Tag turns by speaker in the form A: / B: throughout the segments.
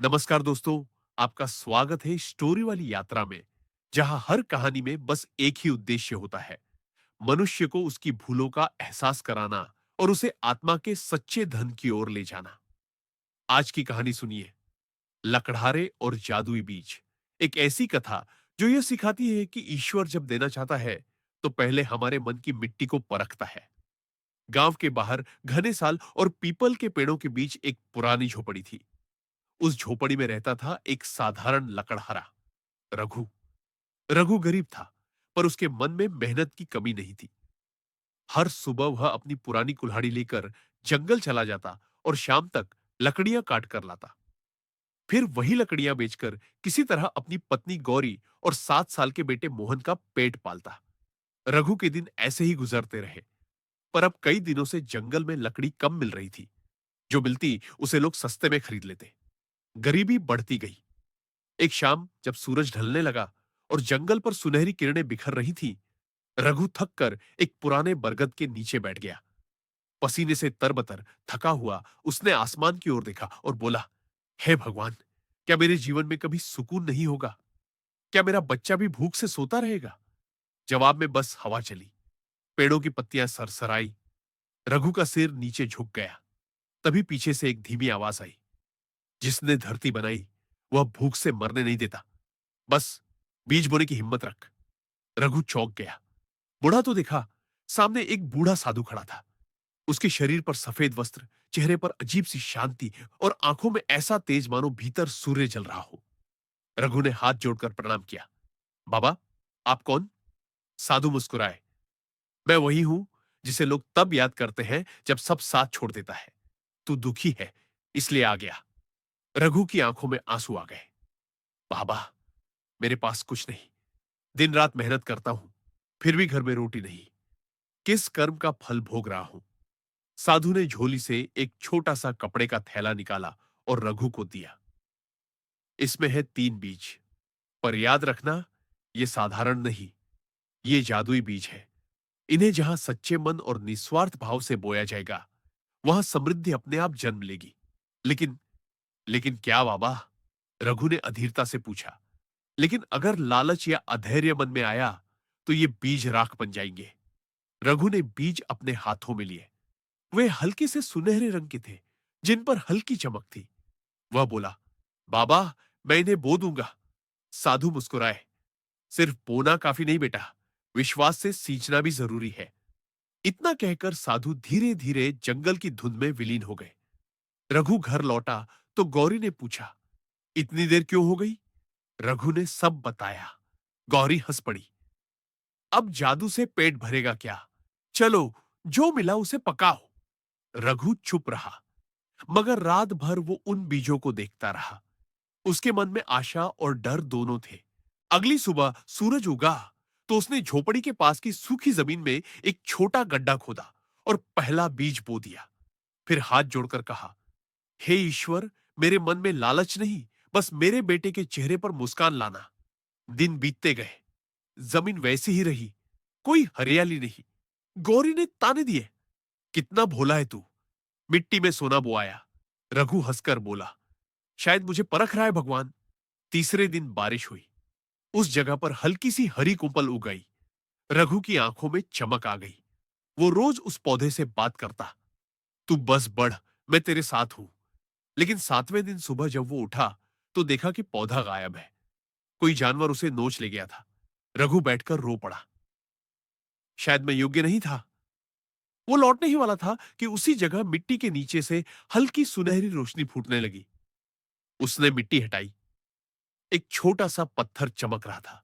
A: नमस्कार दोस्तों, आपका स्वागत है स्टोरी वाली यात्रा में, जहां हर कहानी में बस एक ही उद्देश्य होता है, मनुष्य को उसकी भूलों का एहसास कराना और उसे आत्मा के सच्चे धन की ओर ले जाना। आज की कहानी सुनिए, लकड़हारे और जादुई बीज। एक ऐसी कथा जो यह सिखाती है कि ईश्वर जब देना चाहता है, तो पहले हमारे मन की मिट्टी को परखता है। गांव के बाहर घने साल और पीपल के पेड़ों के बीच एक पुरानी झोपड़ी थी। उस झोपड़ी में रहता था एक साधारण लकड़हारा, रघु। रघु गरीब था, पर उसके मन में मेहनत की कमी नहीं थी। हर सुबह वह अपनी पुरानी कुल्हाड़ी लेकर जंगल चला जाता और शाम तक लकड़ियां काट कर लाता। फिर वही लकड़ियां बेचकर किसी तरह अपनी पत्नी गौरी और 7 साल के बेटे मोहन का पेट पालता। रघु के दिन ऐसे ही गुजरते रहे, पर अब कई दिनों से जंगल में लकड़ी कम मिल रही थी। जो मिलती उसे लोग सस्ते में खरीद लेते। गरीबी बढ़ती गई। एक शाम जब सूरज ढलने लगा और जंगल पर सुनहरी किरणें बिखर रही थीं, रघु थक कर एक पुराने बरगद के नीचे बैठ गया। पसीने से तरबतर थका हुआ उसने आसमान की ओर देखा और बोला, हे भगवान, क्या मेरे जीवन में कभी सुकून नहीं होगा? क्या मेरा बच्चा भी भूख से सोता रहेगा? जवाब में बस हवा चली। पेड़ों की पत्तियां सरसराई। रघु का सिर नीचे झुक गया। तभी पीछे से एक धीमी आवाज आई, जिसने धरती बनाई वह भूख से मरने नहीं देता। बस बीज बोने की हिम्मत रख। रघु चौंक गया। बुढ़ा तो देखा, सामने एक बूढ़ा साधु खड़ा था। उसके शरीर पर सफेद वस्त्र, चेहरे पर अजीब सी शांति और आंखों में ऐसा तेज मानो भीतर सूर्य जल रहा हो। रघु ने हाथ जोड़कर प्रणाम किया। बाबा, आप कौन? साधु मुस्कुराए। मैं वही हूं जिसे लोग तब याद करते हैं जब सब साथ छोड़ देता है। तू दुखी है, इसलिए आ गया। रघु की आंखों में आंसू आ गए। बाबा, मेरे पास कुछ नहीं। दिन रात मेहनत करता हूं, फिर भी घर में रोटी नहीं। किस कर्म का फल भोग रहा हूं? साधु ने झोली से एक छोटा सा कपड़े का थैला निकाला और रघु को दिया। इसमें है 3 बीज, पर याद रखना, ये साधारण नहीं, ये जादुई बीज है। इन्हें जहां सच्चे मन और निस्वार्थ भाव से बोया जाएगा, वहां समृद्धि अपने आप जन्म लेगी। लेकिन लेकिन क्या बाबा? रघु ने अधीरता से पूछा। लेकिन अगर लालच या अधैर्य मन में आया, तो ये बीज राख बन जाएंगे। रघु ने बीज अपने हाथों में लिए। वे हल्के से सुनहरे रंग के थे, जिन पर हल्की चमक थी। वह बोला, बाबा, मैं इन्हें बो दूंगा। साधु मुस्कुराए। सिर्फ बोना काफी नहीं बेटा, विश्वास से सींचना भी जरूरी है। इतना कहकर साधु धीरे धीरे जंगल की धुंध में विलीन हो गए। रघु घर लौटा तो गौरी ने पूछा, इतनी देर क्यों हो गई? रघु ने सब बताया। गौरी हंस पड़ी। अब जादू से पेट भरेगा क्या? चलो, जो मिला उसे पकाओ। रघु चुप रहा, मगर रात भर वो उन बीजों को देखता रहा। उसके मन में आशा और डर दोनों थे। अगली सुबह सूरज उगा तो उसने झोपड़ी के पास की सूखी जमीन में एक छोटा गड्ढा खोदा और पहला बीज बो दिया। फिर हाथ जोड़कर कहा, हे ईश्वर, मेरे मन में लालच नहीं, बस मेरे बेटे के चेहरे पर मुस्कान लाना। दिन बीतते गए। जमीन वैसी ही रही, कोई हरियाली नहीं। गौरी ने ताने दिए, कितना भोला है तू, मिट्टी में सोना बोआया। रघु हंसकर बोला, शायद मुझे परख रहा है भगवान। तीसरे दिन बारिश हुई। उस जगह पर हल्की सी हरी कुंपल उग गई। रघु की आंखों में चमक आ गई। वो रोज उस पौधे से बात करता, तू बस बढ़, मैं तेरे साथ हूं। लेकिन 7वें दिन सुबह जब वो उठा, तो देखा कि पौधा गायब है। कोई जानवर उसे नोच ले गया था। रघु बैठकर रो पड़ा। शायद मैं योग्य नहीं था। वो लौटने ही वाला था कि उसी जगह मिट्टी के नीचे से हल्की सुनहरी रोशनी फूटने लगी। उसने मिट्टी हटाई। एक छोटा सा पत्थर चमक रहा था।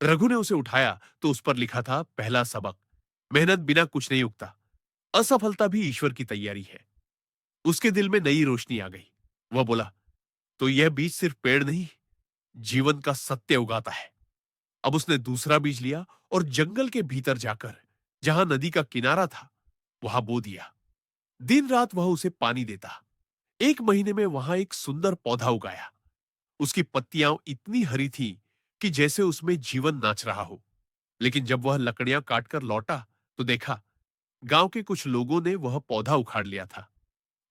A: रघु ने उसे उठाया तो उस पर लिखा था, पहला सबक, मेहनत बिना कुछ नहीं उगता, असफलता भी ईश्वर की तैयारी है। उसके दिल में नई रोशनी आ गई। वह बोला, तो यह बीज सिर्फ पेड़ नहीं, जीवन का सत्य उगाता है। अब उसने दूसरा बीज लिया और जंगल के भीतर जाकर, जहां नदी का किनारा था, वहां बो दिया। दिन रात वह उसे पानी देता। 1 महीने में वहां एक सुंदर पौधा उगाया। उसकी पत्तियां इतनी हरी थीं कि जैसे उसमें जीवन नाच रहा हो। लेकिन जब वह लकड़ियां काटकर लौटा, तो देखा, गांव के कुछ लोगों ने वह पौधा उखाड़ लिया था।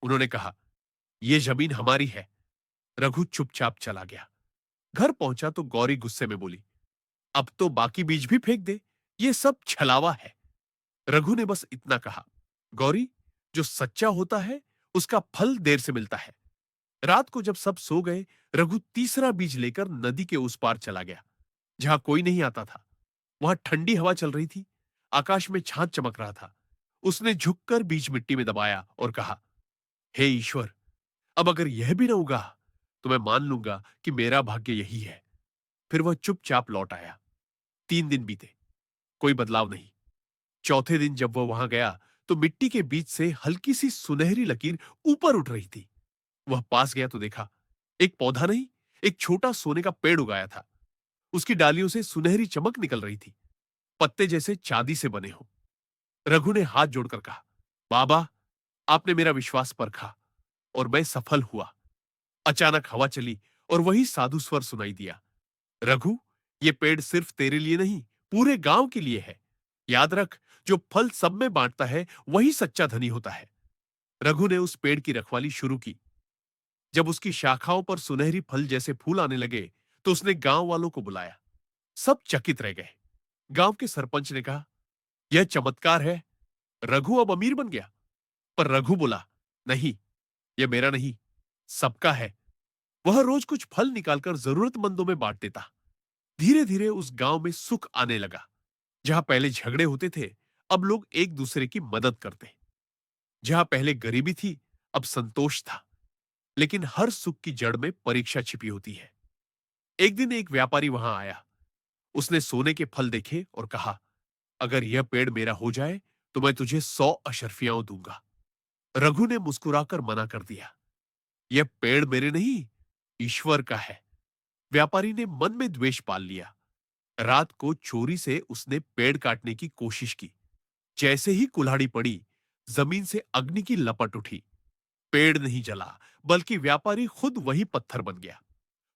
A: उन्होंने कहा, यह जमीन हमारी है। रघु चुपचाप चला गया। घर पहुंचा तो गौरी गुस्से में बोली, अब तो बाकी बीज भी फेंक दे, ये सब छलावा है। रघु ने बस इतना कहा, गौरी, जो सच्चा होता है उसका फल देर से मिलता है। रात को जब सब सो गए, रघु तीसरा बीज लेकर नदी के उस पार चला गया, जहां कोई नहीं आता था। वहां ठंडी हवा चल रही थी, आकाश में चांद चमक रहा था। उसने झुककर बीज मिट्टी में दबाया और कहा, हे ईश्वर, अब अगर यह भी न उगा तो मैं मान लूंगा कि मेरा भाग्य यही है। फिर वह चुपचाप लौट आया। 3 दिन बीते, कोई बदलाव नहीं। चौथे दिन जब वह वहां गया तो मिट्टी के बीच से हल्की सी सुनहरी लकीर ऊपर उठ रही थी। वह पास गया तो देखा, एक पौधा नहीं, एक छोटा सोने का पेड़ उगाया था। उसकी डालियों से सुनहरी चमक निकल रही थी, पत्ते जैसे चांदी से बने हो। रघु ने हाथ जोड़कर कहा, बाबा, आपने मेरा विश्वास परखा और मैं सफल हुआ। अचानक हवा चली और वही साधु स्वर सुनाई दिया, रघु, ये पेड़ सिर्फ तेरे लिए नहीं, पूरे गांव के लिए है। याद रख, जो फल सब में बांटता है वही सच्चा धनी होता है। रघु ने उस पेड़ की रखवाली शुरू की। जब उसकी शाखाओं पर सुनहरी फल जैसे फूल आने लगे तो उसने गांव वालों को बुलाया। सब चकित रह गए। गांव के सरपंच ने कहा, यह चमत्कार है, रघु अब अमीर बन गया। पर रघु बोला, नहीं, यह मेरा नहीं, सबका है। वह रोज कुछ फल निकालकर जरूरतमंदों में बांट देता। धीरे धीरे उस गांव में सुख आने लगा। जहां पहले झगड़े होते थे, अब लोग एक दूसरे की मदद करते। जहां पहले गरीबी थी, अब संतोष था। लेकिन हर सुख की जड़ में परीक्षा छिपी होती है। एक दिन एक व्यापारी वहां आया। उसने सोने के फल देखे और कहा, अगर यह पेड़ मेरा हो जाए तो मैं तुझे 100 अशर्फियां दूंगा। रघु ने मुस्कुराकर मना कर दिया, यह पेड़ मेरे नहीं, ईश्वर का है। व्यापारी ने मन में द्वेष पाल लिया। रात को चोरी से उसने पेड़ काटने की कोशिश की। जैसे ही कुल्हाड़ी पड़ी, जमीन से अग्नि की लपट उठी। पेड़ नहीं जला, बल्कि व्यापारी खुद वही पत्थर बन गया।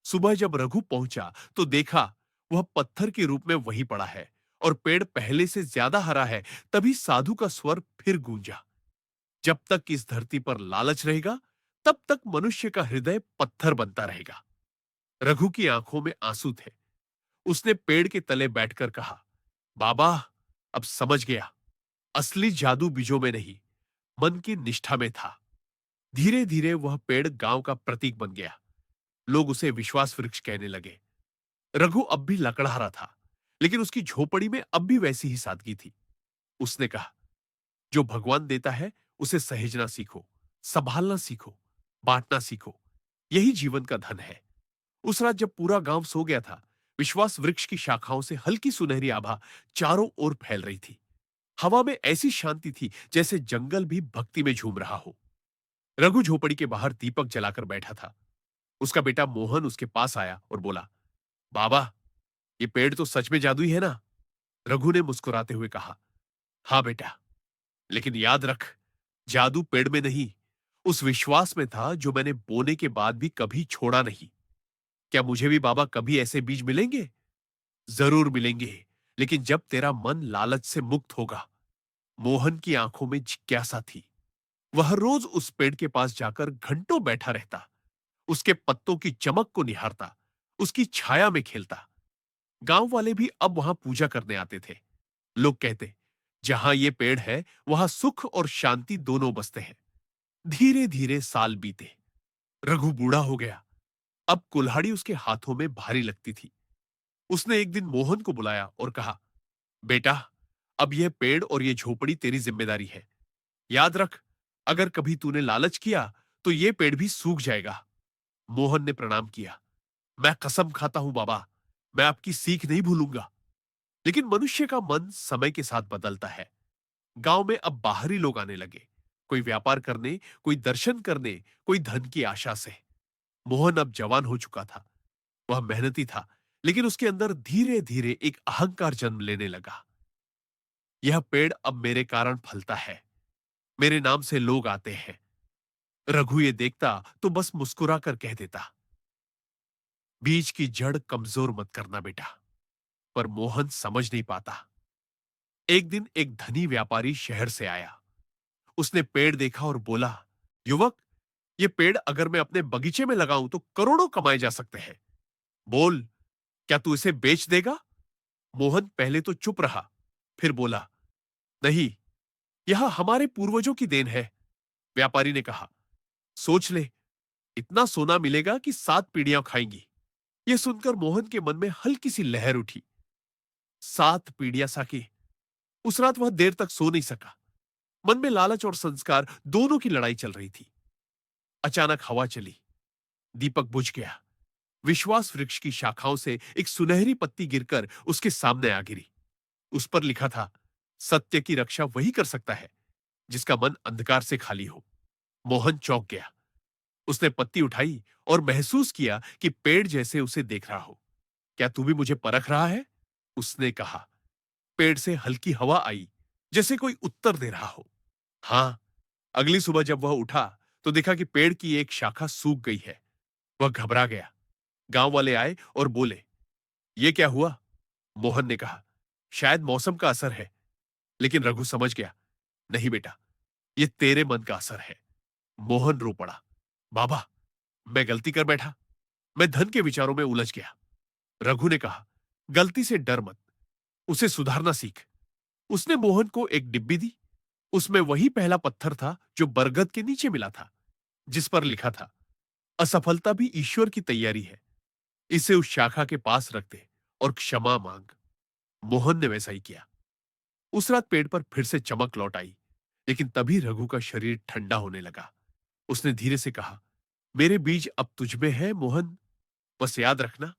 A: सुबह जब रघु पहुंचा तो देखा, वह पत्थर के रूप में वही पड़ा है और पेड़ पहले से ज्यादा हरा है। तभी साधु का स्वर फिर गूंजा, जब तक इस धरती पर लालच रहेगा, तब तक मनुष्य का हृदय पत्थर बनता रहेगा। रघु की आंखों में आंसू थे। उसने पेड़ के तले बैठकर कहा, बाबा, अब समझ गया, असली जादू बीजों में नहीं, मन की निष्ठा में था। धीरे धीरे वह पेड़ गांव का प्रतीक बन गया। लोग उसे विश्वास वृक्ष कहने लगे। रघु अब भी लकड़हारा था, लेकिन उसकी झोपड़ी में अब भी वैसी ही सादगी थी। उसने कहा, जो भगवान देता है उसे सहेजना सीखो, संभालना सीखो, बांटना सीखो। यही जीवन का धन है। उस रात जब पूरा गांव सो गया था, विश्वास वृक्ष की शाखाओं से हल्की सुनहरी आभा चारों ओर फैल रही थी। हवा में ऐसी शांति थी जैसे जंगल भी भक्ति में झूम रहा हो। रघु झोपड़ी के बाहर दीपक जलाकर बैठा था। उसका बेटा मोहन उसके पास आया और बोला, बाबा, ये पेड़ तो सच में जादुई है ना? रघु ने मुस्कुराते हुए कहा, हाँ बेटा, लेकिन याद रख, जादू पेड़ में नहीं, उस विश्वास में था जो मैंने बोने के बाद भी कभी छोड़ा नहीं। क्या मुझे भी बाबा कभी ऐसे बीज मिलेंगे? जरूर मिलेंगे, लेकिन जब तेरा मन लालच से मुक्त होगा। मोहन की आंखों में जिज्ञासा थी। वह रोज उस पेड़ के पास जाकर घंटों बैठा रहता, उसके पत्तों की चमक को निहारता, उसकी छाया में खेलता। गांव वाले भी अब वहां पूजा करने आते थे। लोग कहते, जहां ये पेड़ है वहां सुख और शांति दोनों बसते हैं। धीरे धीरे साल बीते। रघु बूढ़ा हो गया। अब कुल्हाड़ी उसके हाथों में भारी लगती थी। उसने एक दिन मोहन को बुलाया और कहा, बेटा, अब यह पेड़ और यह झोपड़ी तेरी जिम्मेदारी है। याद रख, अगर कभी तूने लालच किया तो यह पेड़ भी सूख जाएगा। मोहन ने प्रणाम किया। मैं कसम खाता हूं बाबा, मैं आपकी सीख नहीं भूलूंगा। लेकिन मनुष्य का मन समय के साथ बदलता है। गांव में अब बाहरी लोग आने लगे, कोई व्यापार करने, कोई दर्शन करने, कोई धन की आशा से। मोहन अब जवान हो चुका था। वह मेहनती था, लेकिन उसके अंदर धीरे धीरे एक अहंकार जन्म लेने लगा। यह पेड़ अब मेरे कारण फलता है, मेरे नाम से लोग आते हैं। रघु ये देखता तो बस मुस्कुरा कर कह देता, बीज की जड़ कमजोर मत करना बेटा। पर मोहन समझ नहीं पाता। एक दिन एक धनी व्यापारी शहर से आया। उसने पेड़ देखा और बोला, युवक, ये पेड़ अगर मैं अपने बगीचे में लगाऊं तो करोड़ों कमाए जा सकते हैं। बोल, क्या तू इसे बेच देगा? मोहन पहले तो चुप रहा, फिर बोला, नहीं, यह हमारे पूर्वजों की देन है। व्यापारी ने कहा, सोच ले, इतना सोना मिलेगा कि 7 पीढ़ियां खाएंगी। यह सुनकर मोहन के मन में हल्की सी लहर उठी। 7 पीढ़ियां साकी। उस रात वह देर तक सो नहीं सका। मन में लालच और संस्कार दोनों की लड़ाई चल रही थी। अचानक हवा चली, दीपक बुझ गया। विश्वास वृक्ष की शाखाओं से एक सुनहरी पत्ती गिरकर उसके सामने आ गिरी। उस पर लिखा था, सत्य की रक्षा वही कर सकता है जिसका मन अंधकार से खाली हो। मोहन चौंक गया। उसने पत्ती उठाई और महसूस किया कि पेड़ जैसे उसे देख रहा हो। क्या तू भी मुझे परख रहा है? उसने कहा। पेड़ से हल्की हवा आई, जैसे कोई उत्तर दे रहा हो। हां। अगली सुबह जब वह उठा तो देखा कि पेड़ की एक शाखा सूख गई है। वह घबरा गया। गांव वाले आए और बोले, यह क्या हुआ? मोहन ने कहा, शायद मौसम का असर है। लेकिन रघु समझ गया, नहीं बेटा, यह तेरे मन का असर है। मोहन रो पड़ा, बाबा, मैं गलती कर बैठा। मैं धन के विचारों में उलझ गया। रघु ने कहा, गलती से डर मत, उसे सुधारना सीख। उसने मोहन को एक डिब्बी दी। उसमें वही पहला पत्थर था जो बरगद के नीचे मिला था, जिस पर लिखा था, असफलता भी ईश्वर की तैयारी है। इसे उस शाखा के पास रख दे और क्षमा मांग। मोहन ने वैसा ही किया। उस रात पेड़ पर फिर से चमक लौट आई। लेकिन तभी रघु का शरीर ठंडा होने लगा। उसने धीरे से कहा, मेरे बीज अब तुझ में है मोहन। बस याद रखना,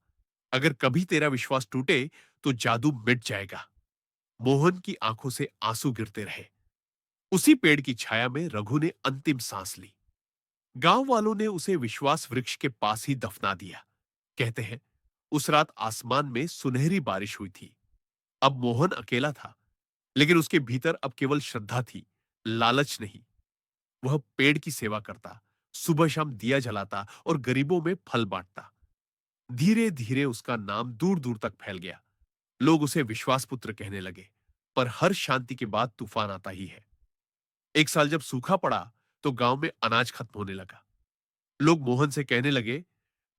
A: अगर कभी तेरा विश्वास टूटे तो जादू मिट जाएगा। मोहन की आंखों से आंसू गिरते रहे। उसी पेड़ की छाया में रघु ने अंतिम सांस ली। गांव वालों ने उसे विश्वास वृक्ष के पास ही दफना दिया। कहते हैं, उस रात आसमान में सुनहरी बारिश हुई थी। अब मोहन अकेला था, लेकिन उसके भीतर अब केवल श्रद्धा थी, लालच नहीं। वह पेड़ की सेवा करता, सुबह शाम दिया जलाता और गरीबों में फल बांटता। धीरे धीरे उसका नाम दूर दूर तक फैल गया। लोग उसे विश्वास पुत्र कहने लगे। पर हर शांति के बाद तूफान आता ही है। एक साल जब सूखा पड़ा तो गांव में अनाज खत्म होने लगा। लोग मोहन से कहने लगे,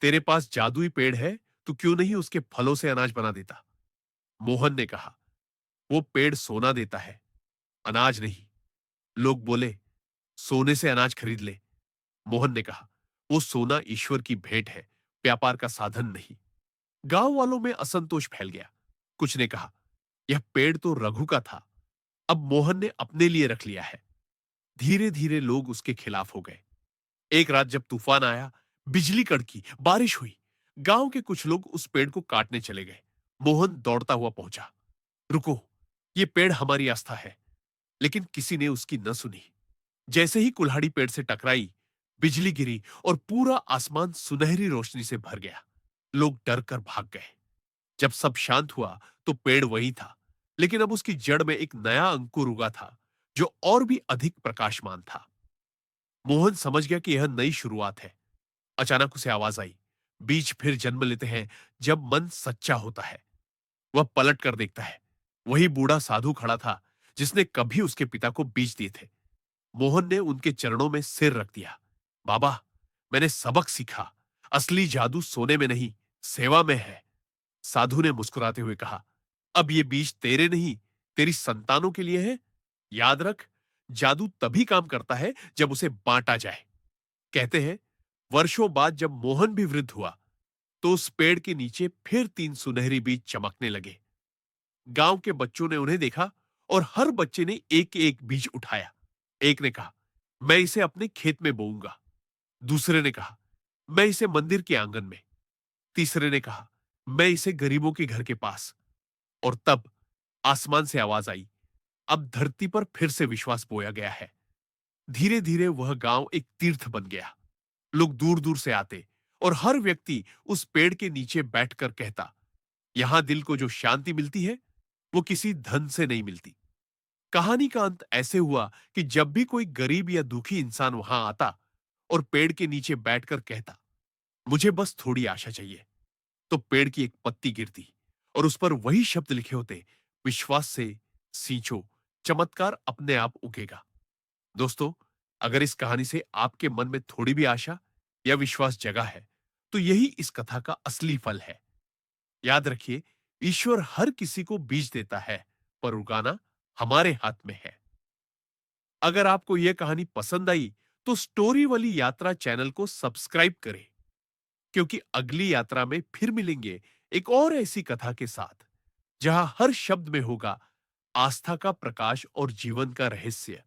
A: तेरे पास जादुई पेड़ है, तो क्यों नहीं उसके फलों से अनाज बना देता? मोहन ने कहा, वो पेड़ सोना देता है, अनाज नहीं। लोग बोले, सोने से अनाज खरीद ले। मोहन ने कहा, वो सोना ईश्वर की भेंट है, व्यापार का साधन नहीं। गांव वालों में असंतोष फैल गया। कुछ ने कहा, यह पेड़ तो रघु का था, अब मोहन ने अपने लिए रख लिया है। धीरे धीरे लोग उसके खिलाफ हो गए। एक रात जब तूफान आया, बिजली कड़की, बारिश हुई। गांव के कुछ लोग उस पेड़ को काटने चले गए। मोहन दौड़ता हुआ पहुंचा। रुको, ये पेड़ हमारी आस्था है। लेकिन किसी ने उसकी न सुनी। जैसे ही कुल्हाड़ी पेड़ से टकराई, बिजली गिरी और पूरा आसमान सुनहरी रोशनी से भर गया। लोग डर कर भाग गए। जब सब शांत हुआ तो पेड़ वही था, लेकिन अब उसकी जड़ में एक नया अंकुर उगा था, जो और भी अधिक प्रकाशमान था। मोहन समझ गया कि यह नई शुरुआत है। अचानक उसे आवाज आई, बीज फिर जन्म लेते हैं जब मन सच्चा होता है। वह पलट कर देखता है। वही बूढ़ा साधु खड़ा था जिसने कभी उसके पिता को बीज दिए थे। मोहन ने उनके चरणों में सिर रख दिया। बाबा, मैंने सबक सीखा। असली जादू सोने में नहीं, सेवा में है। साधु ने मुस्कुराते हुए कहा, अब ये बीज तेरे नहीं, तेरी संतानों के लिए है। याद रख, जादू तभी काम करता है जब उसे बांटा जाए। कहते हैं, वर्षों बाद जब मोहन भी वृद्ध हुआ तो उस पेड़ के नीचे फिर 3 सुनहरी बीज चमकने लगे। गांव के बच्चों ने उन्हें देखा और हर बच्चे ने एक एक बीज उठाया। एक ने कहा, मैं इसे अपने खेत में बोऊंगा। दूसरे ने कहा, मैं इसे मंदिर के आंगन में। तीसरे ने कहा, मैं इसे गरीबों के घर के पास। और तब आसमान से आवाज आई, अब धरती पर फिर से विश्वास बोया गया है। धीरे धीरे वह गांव एक तीर्थ बन गया। लोग दूर दूर से आते और हर व्यक्ति उस पेड़ के नीचे बैठकर कहता, यहां दिल को जो शांति मिलती है वो किसी धन से नहीं मिलती। कहानी का अंत ऐसे हुआ कि जब भी कोई गरीब या दुखी इंसान वहां आता और पेड़ के नीचे बैठकर कहता, मुझे बस थोड़ी आशा चाहिए, तो पेड़ की एक पत्ती गिरती और उस पर वही शब्द लिखे होते, विश्वास से सींचो, चमत्कार अपने आप उगेगा। दोस्तों, अगर इस कहानी से आपके मन में थोड़ी भी आशा या विश्वास जगा है, तो यही इस कथा का असली फल है। याद रखिए, ईश्वर हर किसी को बीज देता है, पर उगाना हमारे हाथ में है। अगर आपको यह कहानी पसंद आई, तो स्टोरी वाली यात्रा चैनल को सब्सक्राइब करें, क्योंकि अगली यात्रा में फिर मिलेंगे एक और ऐसी कथा के साथ, जहां हर शब्द में होगा आस्था का प्रकाश और जीवन का रहस्य।